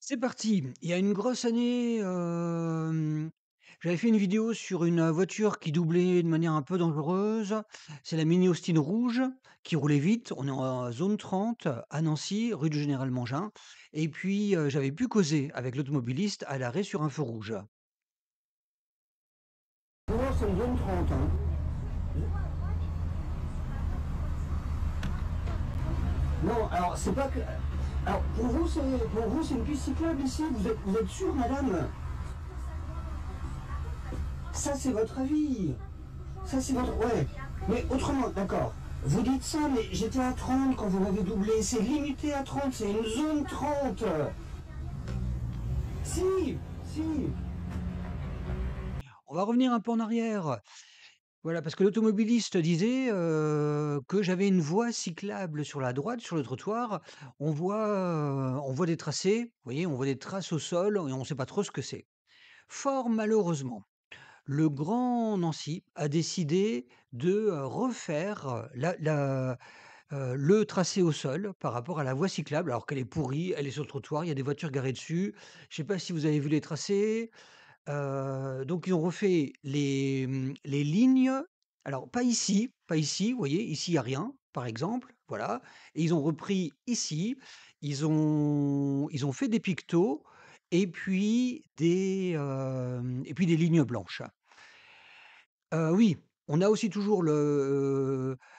C'est parti. Il y a une grosse année, j'avais fait une vidéo sur une voiture qui doublait de manière un peu dangereuse. C'est la Mini Austin rouge qui roulait vite. On est en zone 30 à Nancy, rue du Général Mangin et puis, j'avais pu causer avec l'automobiliste à l'arrêt sur un feu rouge. Non, c'est une zone 30, hein. Non, alors c'est pas que. Alors pour vous c'est une piste cyclable ici. Vous êtes sûr, madame? Ça c'est votre avis. Ça c'est votre. Ouais. Mais autrement, d'accord. Vous dites ça, mais j'étais à 30 quand vous m'avez doublé. C'est limité à 30, c'est une zone 30. Si, si. On va revenir un peu en arrière. Voilà, parce que l'automobiliste disait, que j'avais une voie cyclable sur la droite, sur le trottoir. On voit des tracés, vous voyez? On voit des traces au sol et on ne sait pas trop ce que c'est. Fort malheureusement, le Grand Nancy a décidé de, refaire, le tracé au sol par rapport à la voie cyclable, alors qu'elle est pourrie, elle est sur le trottoir, il y a des voitures garées dessus. Je ne sais pas si vous avez vu les tracés? Donc ils ont refait les lignes, alors pas ici, vous voyez? Ici, il y a rien, par exemple, voilà, et ils ont repris ici, ils ont fait des pictos et puis des lignes blanches. Oui, on a aussi toujours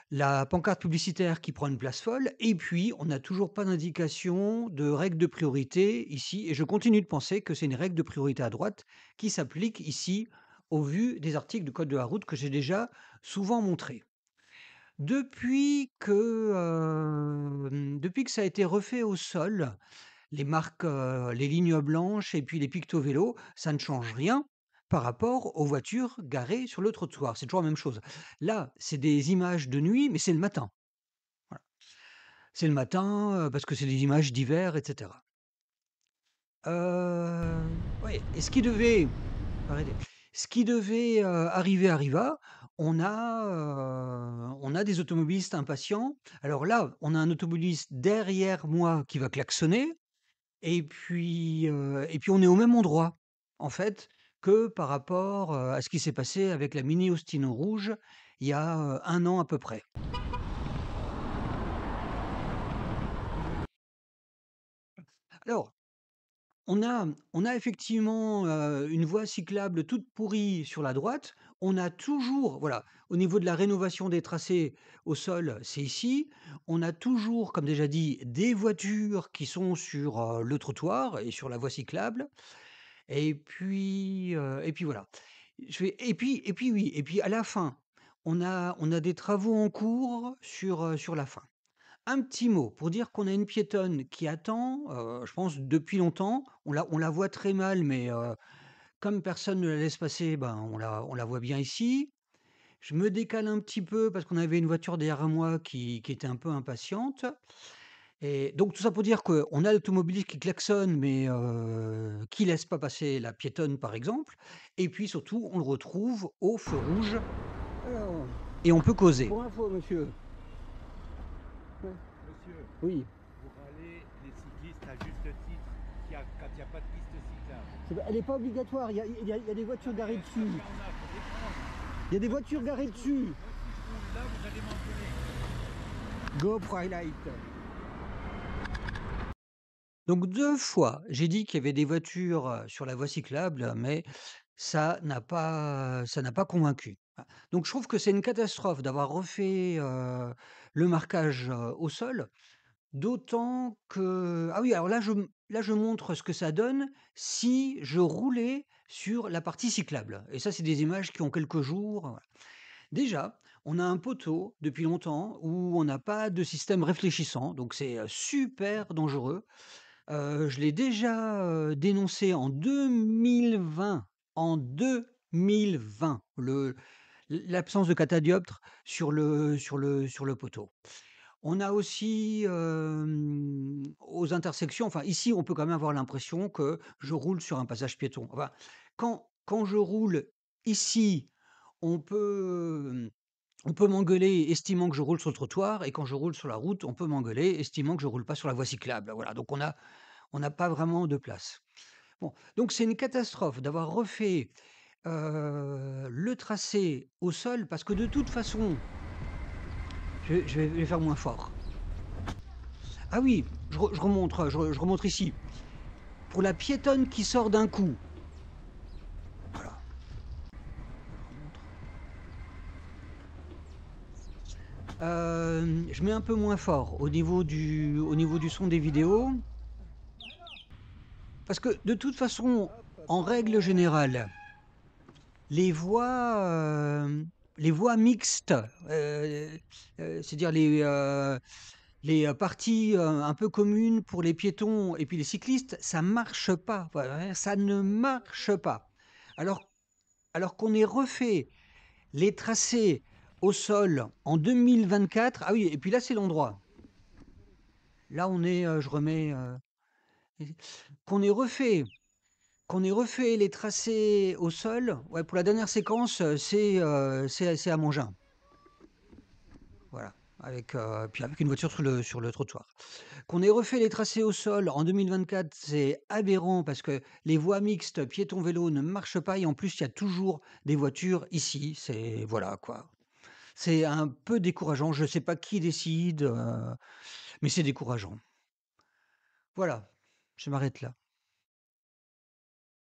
la pancarte publicitaire qui prend une place folle et puis on n'a toujours pas d'indication de règle de priorité ici et je continue de penser que c'est une règle de priorité à droite qui s'applique ici au vu des articles du code de la route que j'ai déjà souvent montrés. Depuis que ça a été refait au sol, les marques, les lignes blanches et puis les pictos vélos, ça ne change rien par rapport aux voitures garées sur le trottoir. C'est toujours la même chose. Là, c'est des images de nuit, mais c'est le matin. Voilà. C'est le matin, parce que c'est des images d'hiver et cetera. Ouais et arrêtez. Ce qui devait, arriver arriva. On a des automobilistes impatients. Alors là, on a un automobiliste derrière moi qui va klaxonner. Et puis on est au même endroit, en fait, que par rapport, à ce qui s'est passé avec la Mini Austin rouge, il y a, 1 an à peu près. Alors, on a effectivement, une voie cyclable toute pourrie sur la droite. On a toujours voilà, au niveau de la rénovation des tracés au sol, c'est ici. On a toujours, comme déjà dit, des voitures qui sont sur, le trottoir et sur la voie cyclable. Et puis voilà. Et puis oui, et puis à la fin, on a des travaux en cours sur la fin. Un petit mot pour dire qu'on a une piétonne qui attend, je pense depuis longtemps. On la voit très mal, mais comme personne ne la laisse passer, ben, on la voit bien ici. Je me décale un petit peu parce qu'on avait une voiture derrière moi qui était un peu impatiente. Et donc tout ça pour dire qu'on a l'automobiliste qui klaxonne, mais qui laisse pas passer la piétonne, par exemple. Et puis surtout, on le retrouve au feu rouge Alors, et on peut causer. pour info, monsieur. Ouais. Monsieur, Oui. vous râlez les cyclistes à juste titre quand il n'y a pas de piste cyclable. Elle n'est pas obligatoire. Il y a des voitures garées Parce qu'il dessus. y en a, faut les prendre. Il y a des voitures garées dessus. Moi, si je roule là, vous allez m'engueuler. Go Highlight. Donc 2 fois, j'ai dit qu'il y avait des voitures, sur la voie cyclable, mais ça n'a pas convaincu. Voilà. Donc je trouve que c'est une catastrophe d'avoir refait, le marquage, au sol. D'autant que ah oui, alors là je montre ce que ça donne si je roulais sur la partie cyclable et ça, c'est des images qui ont quelques jours, voilà. Déjà, on a un poteau depuis longtemps où on n'a pas de système réfléchissant, donc c'est, super dangereux. Je l'ai déjà, dénoncé en 2020, en 2020, l'absence de catadioptre sur le poteau. On a aussi, aux intersections enfin ici, on peut quand même avoir l'impression que je roule sur un passage piéton. Enfin, quand je roule ici, on peut, on peut m'engueuler estimant que je roule sur le trottoir et quand je roule sur la route, on peut m'engueuler estimant que je roule pas sur la voie cyclable. Voilà, donc On n'a pas vraiment de place. Bon, donc c'est une catastrophe d'avoir refait, le tracé au sol parce que de toute façon je vais faire moins fort. Ah oui, je remontre ici. Pour la piétonne qui sort d'un coup. Voilà, je remontre. Je mets un peu moins fort au niveau du son des vidéos. Parce que de toute façon, en règle générale, les voies mixtes, c'est-à-dire les parties, un peu communes pour les piétons et puis les cyclistes, ça marche pas. Voilà, ça ne marche pas. Alors alors qu'on ait refait les tracés au sol en 2024. Ah oui, et puis là, c'est l'endroit. Là, on est, je remets, qu'on ait refait qu'on ait refait les tracés au sol, ouais, pour la dernière séquence, c'est à Mongin. Voilà, puis avec une voiture sur le trottoir. Qu'on ait refait les tracés au sol en 2024, c'est aberrant parce que les voies mixtes piétons-vélos ne marchent pas et en plus, il y a toujours des voitures ici. C'est voilà, quoi. C'est un peu décourageant. Je ne sais pas qui décide, mais c'est décourageant. Voilà, je m'arrête là.